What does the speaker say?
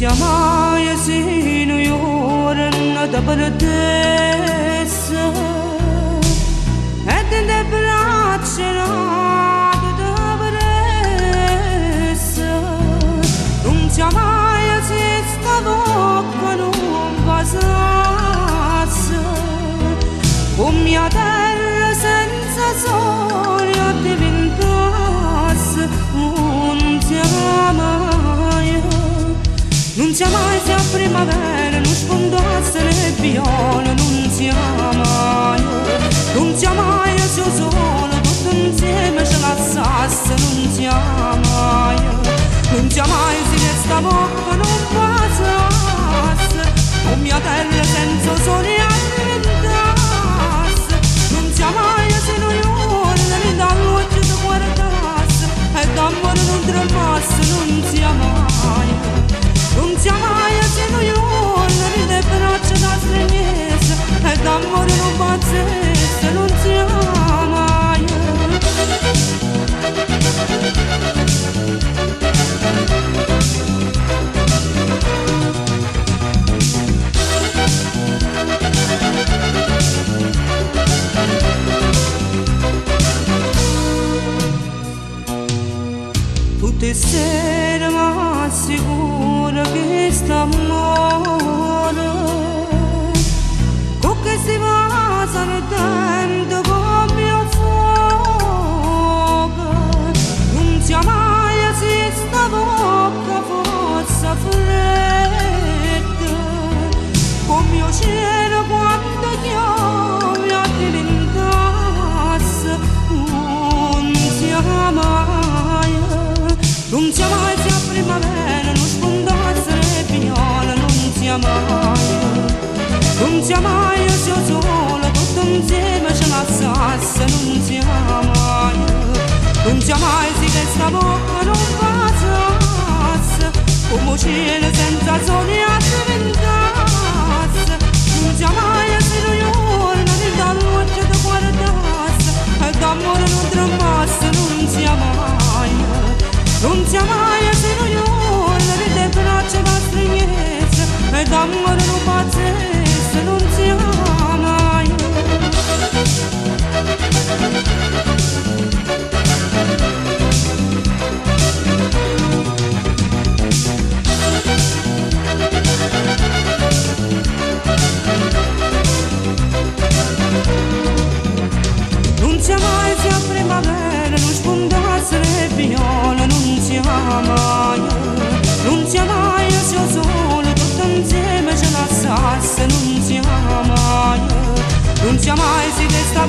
sia mai sino ora da paradessa ed de braccia da bressa non sia mai se sta bocca non vasasse con mia terra senza sole diventasse non sia mai se a primavera non sfondasse le viole non sia mai se il sole tutto insieme ce lasciasse non sia mai se questa bocca non passasse con mia terra senza sole alimentasse non sia mai se noi ora mi dà luce da guardasse e d'amore non tremasse non sia mai non sia mai se noi ora le braccia da stregnesse e d'amore non pazzesse non sia mai tutte sere ma sicura che sta amore con che si va saltando con mio fuoco non sia mai se sta bocca fosse fredda con mio cielo quando chiami a diventasse non sia mai se a primavera non sfondasse le viole non sia mai se il sole tutto insieme ce lasciasse non sia mai se questa bocca non passasse come cielo senza sole addiventasse non sia mai se noi ora non da luce da guardasse e d'amore non tremasse non sia mai se noi ora le braccia da stregnesse e d'amore non pazzesse non sia mai non sia mai se a primavera non sfondasse le viole non sia mai se il sole tutto insieme ce lasciasse non sia mai se questa